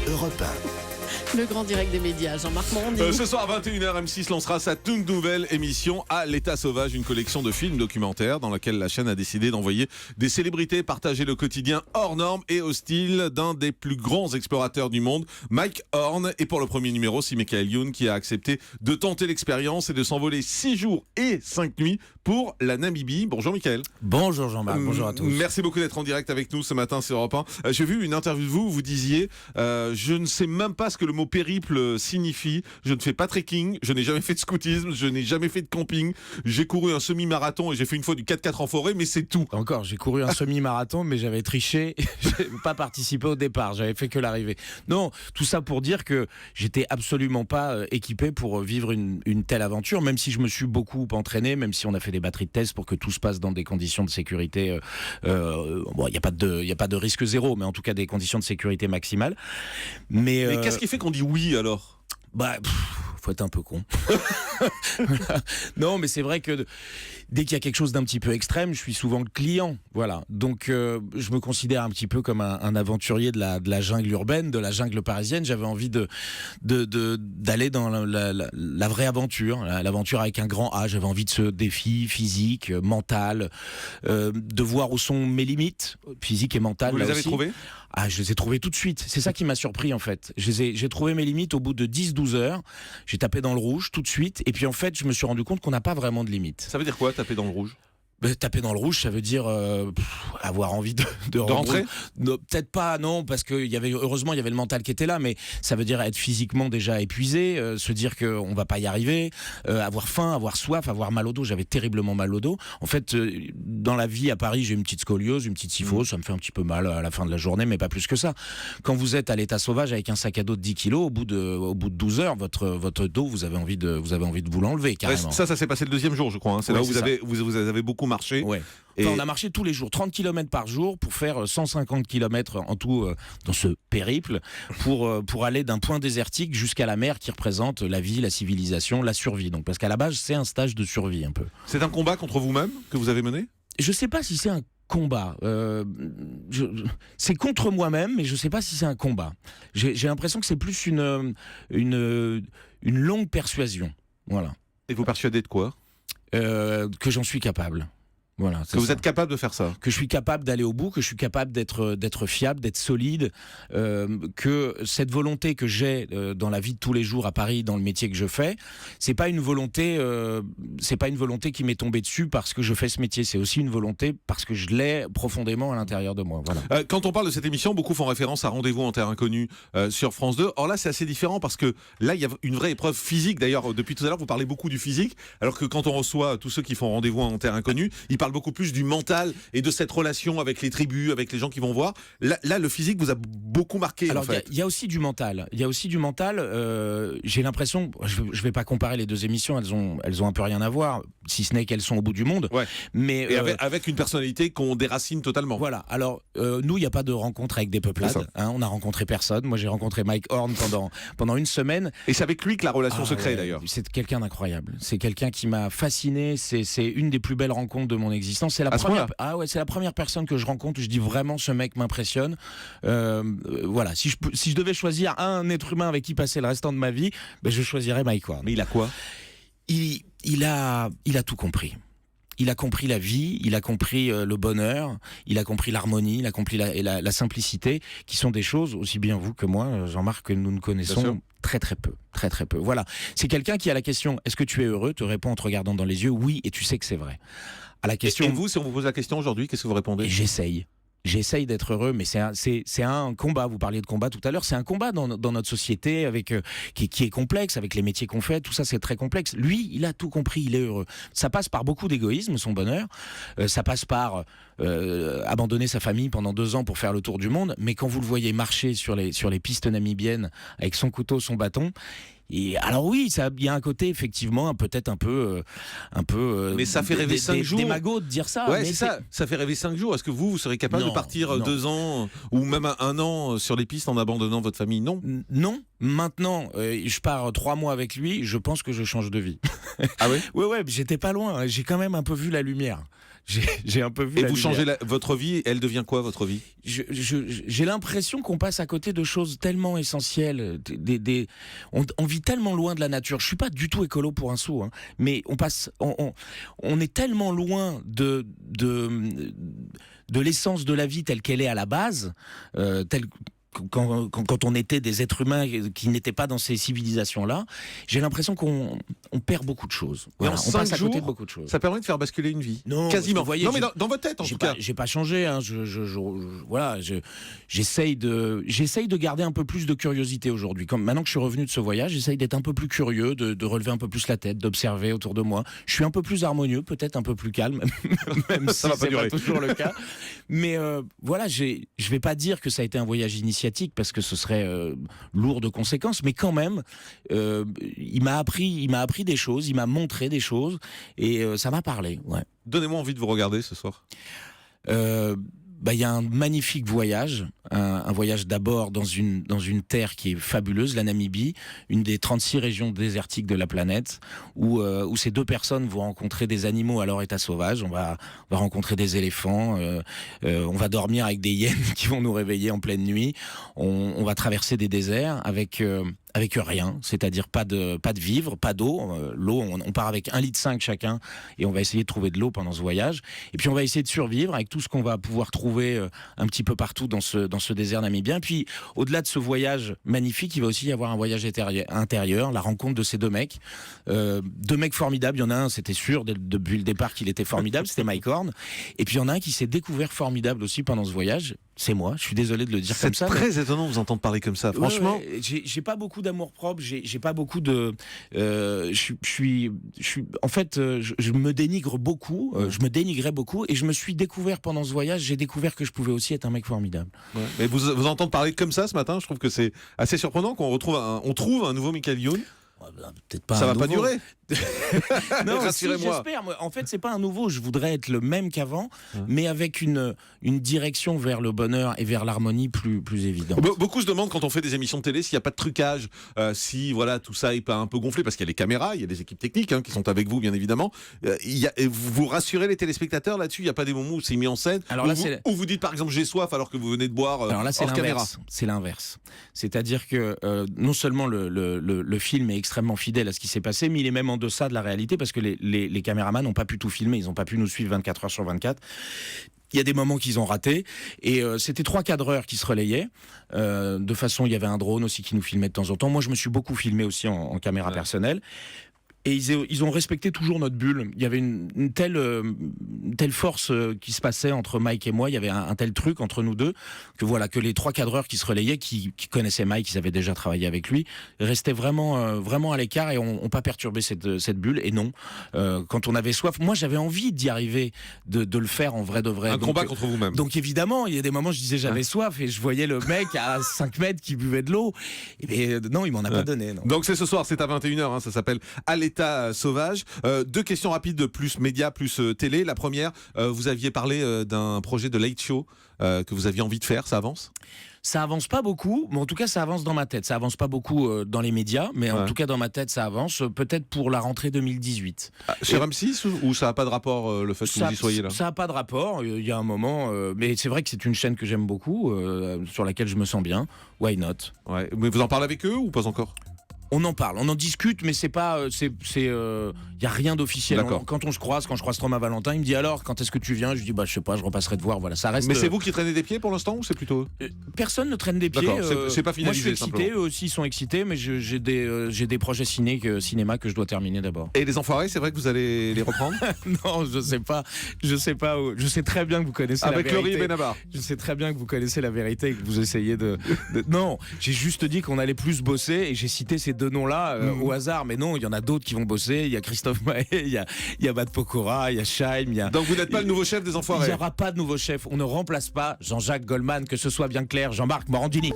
Europe 1. Le grand direct des médias, Jean-Marc Morandi. Ce soir à 21h, M6 lancera sa toute nouvelle émission À l'état sauvage, une collection de films documentaires dans laquelle la chaîne a décidé d'envoyer des célébrités partager le quotidien hors norme et hostile d'un des plus grands explorateurs du monde, Mike Horn. Et pour le premier numéro, c'est Michael Youn qui a accepté de tenter l'expérience et de s'envoler 6 jours et 5 nuits pour la Namibie. Bonjour Michael. Bonjour Jean-Marc, bonjour à tous. Merci beaucoup d'être en direct avec nous ce matin sur Europe 1. J'ai vu une interview de vous, vous disiez je ne sais même pas ce que le mot périple signifie, je ne fais pas trekking, je n'ai jamais fait de scoutisme, je n'ai jamais fait de camping, j'ai couru un semi-marathon et j'ai fait une fois du 4x4 en forêt, mais c'est tout. Encore, j'ai couru un semi-marathon, mais j'avais triché, j'ai pas participé au départ, j'avais fait que l'arrivée. Non, tout ça pour dire que j'étais absolument pas équipé pour vivre une telle aventure, même si je me suis beaucoup entraîné, même si on a fait des batteries de tests pour que tout se passe dans des conditions de sécurité. Bon, il y a pas de risque zéro, mais en tout cas des conditions de sécurité maximales. Mais qu'est-ce qui fait qu'on dit oui alors ? Faut être un peu con. Voilà. Non, mais c'est vrai que dès qu'il y a quelque chose d'un petit peu extrême, je suis souvent le client. Voilà. Donc, je me considère un petit peu comme un aventurier de la jungle urbaine, de la jungle parisienne. J'avais envie d'aller dans la vraie aventure, l'aventure avec un grand A. J'avais envie de ce défi physique, mental, de voir où sont mes limites physiques et mentales. Vous les avez trouvées ? Je les ai trouvées tout de suite. C'est ça qui m'a surpris en fait. J'ai trouvé mes limites au bout de 10-12 heures. J'ai tapé dans le rouge tout de suite. Et puis en fait, je me suis rendu compte qu'on n'a pas vraiment de limites. Ça veut dire quoi, taper dans le rouge ? Taper dans le rouge, ça veut dire avoir envie de rentrer. Non, peut-être pas, non, parce que heureusement il y avait le mental qui était là, mais ça veut dire être physiquement déjà épuisé, se dire qu'on va pas y arriver, avoir faim, avoir soif, avoir mal au dos. J'avais terriblement mal au dos. En fait, dans la vie à Paris, j'ai une petite scoliose, une petite syphose, ça me fait un petit peu mal à la fin de la journée, mais pas plus que ça. Quand vous êtes à l'état sauvage avec un sac à dos de 10 kilos, au bout de 12 heures, votre dos, vous avez envie de vous l'enlever carrément. Ça s'est passé le deuxième jour, je crois. Hein. C'est là où vous avez beaucoup marché. Ouais. Enfin, on a marché tous les jours, 30 km par jour pour faire 150 km en tout dans ce périple pour aller d'un point désertique jusqu'à la mer qui représente la vie, la civilisation, la survie. Donc, parce qu'à la base, c'est un stage de survie un peu. C'est un combat contre vous-même que vous avez mené ? Je sais pas si c'est un combat. C'est contre moi-même, mais je sais pas si c'est un combat. J'ai l'impression que c'est plus une longue persuasion. Voilà. Et vous persuadez de quoi ? Que j'en suis capable. Voilà, que vous êtes capable de faire ça, que je suis capable d'aller au bout, que je suis capable d'être fiable, d'être solide, que cette volonté que j'ai dans la vie de tous les jours à Paris, dans le métier que je fais, c'est pas une volonté qui m'est tombée dessus parce que je fais ce métier. C'est aussi une volonté parce que je l'ai profondément à l'intérieur de moi. Voilà. Quand on parle de cette émission, beaucoup font référence à Rendez-vous en terre inconnue sur France 2. Or là, c'est assez différent parce que là, il y a une vraie épreuve physique. D'ailleurs, depuis tout à l'heure, vous parlez beaucoup du physique, alors que quand on reçoit tous ceux qui font Rendez-vous en terre inconnue, ils parle beaucoup plus du mental et de cette relation avec les tribus, avec les gens qui vont voir. Là le physique vous a beaucoup marqué. Alors, en fait. Il y a aussi du mental. Il y a aussi du mental. J'ai l'impression, je vais pas comparer les deux émissions, elles ont un peu rien à voir, si ce n'est qu'elles sont au bout du monde. Ouais. Mais et avec une personnalité qu'on déracine totalement. Voilà. Alors nous, il n'y a pas de rencontre avec des peuplades. Hein, on n'a rencontré personne. Moi, j'ai rencontré Mike Horn pendant une semaine. Et c'est avec lui que la relation se crée d'ailleurs. C'est quelqu'un d'incroyable. C'est quelqu'un qui m'a fasciné. C'est une des plus belles rencontres de mon existence. C'est la première personne que je rencontre où je dis vraiment ce mec m'impressionne. Voilà, si je devais choisir un être humain avec qui passer le restant de ma vie, je choisirais Mike Horn. Mais il a quoi ? Il a tout compris. Il a compris la vie, il a compris le bonheur, il a compris l'harmonie, il a compris la simplicité, qui sont des choses, aussi bien vous que moi, Jean-Marc, que nous ne connaissons très très peu. Très très peu. Voilà. C'est quelqu'un qui, à la question « Est-ce que tu es heureux ?», te répond en te regardant dans les yeux « Oui », et tu sais que c'est vrai. À la question, et vous, si on vous pose la question aujourd'hui, qu'est-ce que vous répondez ? J'essaye d'être heureux, mais c'est un combat. Vous parliez de combat tout à l'heure. C'est un combat dans notre société avec qui est complexe, avec les métiers qu'on fait. Tout ça, c'est très complexe. Lui, il a tout compris. Il est heureux. Ça passe par beaucoup d'égoïsme, son bonheur. Ça passe par abandonner sa famille pendant 2 ans pour faire le tour du monde. Mais quand vous le voyez marcher sur les pistes namibiennes avec son couteau, son bâton. Et alors oui, il y a un côté effectivement peut-être un peu. Mais ça fait rêver 5 jours. Démago de dire ça. Ouais, mais c'est ça. Ça fait rêver 5 jours. Est-ce que vous serez capable de partir 2 ans ou même 1 an sur les pistes en abandonnant votre famille ? Non. Non. Maintenant, je pars 3 mois avec lui. Je pense que je change de vie. Ah oui ? Ouais. J'étais pas loin. J'ai quand même un peu vu la lumière. j'ai un peu vu. Et la vous lumière. changez votre vie, elle devient quoi votre vie? J'ai l'impression qu'on passe à côté de choses tellement essentielles. On vit tellement loin de la nature. Je suis pas du tout écolo pour un sou, hein, mais on est tellement loin de l'essence de la vie telle qu'elle est à la base, quand on était des êtres humains qui n'étaient pas dans ces civilisations-là. J'ai l'impression qu'on perd beaucoup de choses. Mais Voilà, en on 5 passe à côté jours, de beaucoup de choses. Ça permet de faire basculer une vie. Non, quasiment. vous voyez, non, mais dans votre tête, en tout cas. J'ai pas changé. Hein. Voilà, j'essaye de garder un peu plus de curiosité aujourd'hui. Comme maintenant que je suis revenu de ce voyage, j'essaye d'être un peu plus curieux, de relever un peu plus la tête, d'observer autour de moi. Je suis un peu plus harmonieux, peut-être un peu plus calme, même Ça si va pas c'est durer. pas toujours le cas. Mais voilà, je vais pas dire que ça a été un voyage initiatique parce que ce serait lourd de conséquences, mais quand même, il m'a appris des choses, il m'a montré des choses et ça m'a parlé. Ouais. Donnez-moi envie de vous regarder ce soir. Il y a un magnifique voyage, un voyage d'abord dans une terre qui est fabuleuse, la Namibie, une des 36 régions désertiques de la planète, où ces deux personnes vont rencontrer des animaux à leur état sauvage. On va rencontrer des éléphants, on va dormir avec des hyènes qui vont nous réveiller en pleine nuit, on va traverser des déserts avec rien, c'est-à-dire pas de vivres, pas d'eau. L'eau, on part avec 1,5 litre chacun et on va essayer de trouver de l'eau pendant ce voyage. Et puis on va essayer de survivre avec tout ce qu'on va pouvoir trouver un petit peu partout dans ce désert namibien. Puis au-delà de ce voyage magnifique, il va aussi y avoir un voyage intérieur, la rencontre de ces deux mecs. Deux mecs formidables. Il y en a un, c'était sûr depuis le départ qu'il était formidable, c'était Mike Horn. Et puis il y en a un qui s'est découvert formidable aussi pendant ce voyage. C'est moi, je suis désolé de le dire comme ça. C'est très étonnant de vous entendre parler comme ça, franchement. Ouais, j'ai pas beaucoup d'amour propre, j'ai pas beaucoup de. En fait, je me dénigre beaucoup, je me dénigrais beaucoup, et je me suis découvert pendant ce voyage, j'ai découvert que je pouvais aussi être un mec formidable. Ouais. Mais vous entendre parler comme ça ce matin, je trouve que c'est assez surprenant qu'on trouve un nouveau Michael Youn. Peut-être pas. Ça va pas durer. Non, rassurez-moi. j'espère. En fait, c'est pas un nouveau. Je voudrais être le même qu'avant, mais avec une direction vers le bonheur et vers l'harmonie plus évidente. Beaucoup se demandent quand on fait des émissions de télé s'il n'y a pas de trucage, si voilà tout ça est pas un peu gonflé, parce qu'il y a les caméras, il y a des équipes techniques qui sont avec vous bien évidemment. Vous rassurez les téléspectateurs là-dessus. Il n'y a pas des moments où c'est mis en scène. Alors là, où vous dites par exemple j'ai soif alors que vous venez de boire. Alors là, c'est hors caméra. l'inverse. C'est l'inverse. C'est-à-dire que non seulement le film est extrêmement fidèle à ce qui s'est passé, mais il est même en deçà de la réalité parce que les caméramans n'ont pas pu tout filmer, ils n'ont pas pu nous suivre 24 heures sur 24. Il y a des moments qu'ils ont ratés et c'était 3 cadreurs qui se relayaient. De façon, il y avait un drone aussi qui nous filmait de temps en temps. Moi, je me suis beaucoup filmé aussi en caméra personnelle. Et ils ont respecté toujours notre bulle. Il y avait une telle force qui se passait entre Mike et moi. Il y avait un tel truc entre nous deux que les 3 cadreurs qui se relayaient, qui connaissaient Mike, ils avaient déjà travaillé avec lui, restaient vraiment à l'écart et ont pas perturbé cette bulle. Et non, quand on avait soif, moi j'avais envie d'y arriver, de le faire en vrai de vrai. Un combat contre vous-même. Donc évidemment, il y a des moments où je disais j'avais soif et je voyais le mec à 5 mètres qui buvait de l'eau. Et non, il m'en a pas donné. Non. Donc c'est ce soir, c'est à 21h, ça s'appelle À l'état sauvage. 2 questions rapides, plus médias, plus télé. La première, vous aviez parlé d'un projet de Late Show que vous aviez envie de faire, ça avance ? Ça avance pas beaucoup, mais en tout cas ça avance dans ma tête. Ça avance pas beaucoup dans les médias, mais en tout cas dans ma tête ça avance. Peut-être pour la rentrée 2018. Sur M6 ou ça n'a pas de rapport le fait que vous y soyez là ? Ça n'a pas de rapport. Il y a un moment, mais c'est vrai que c'est une chaîne que j'aime beaucoup, sur laquelle je me sens bien. Why not ? Ouais. Mais vous en parlez avec eux ou pas encore ? On en parle, on en discute, mais c'est pas, y a rien d'officiel. Quand je croise Thomas Valentin, il me dit alors, quand est-ce que tu viens ? Je dis je sais pas, je repasserai te voir. Voilà, ça reste. Mais c'est vous qui traînez des pieds pour l'instant ou c'est plutôt eux ? Personne ne traîne des pieds. D'accord, c'est pas finalisé. Moi je suis excité, eux aussi sont excités, mais j'ai des projets cinéma que je dois terminer d'abord. Et les Enfoirés, c'est vrai que vous allez les reprendre ? Non, je sais pas. Je sais très bien que vous connaissez la vérité. Avec Laurie Benabar. Je sais très bien que vous connaissez la vérité et que vous essayez de... Non, j'ai juste dit qu'on allait plus bosser et j'ai cité ces 2 noms-là au hasard, mais non, il y en a d'autres qui vont bosser. Il y a Christophe Maé, il y a Matt Pokora, il y a Scheim, Donc vous n'êtes pas le nouveau chef des Enfoirés ? Il n'y aura pas de nouveau chef. On ne remplace pas Jean-Jacques Goldman, que ce soit bien clair. Jean-Marc Morandini.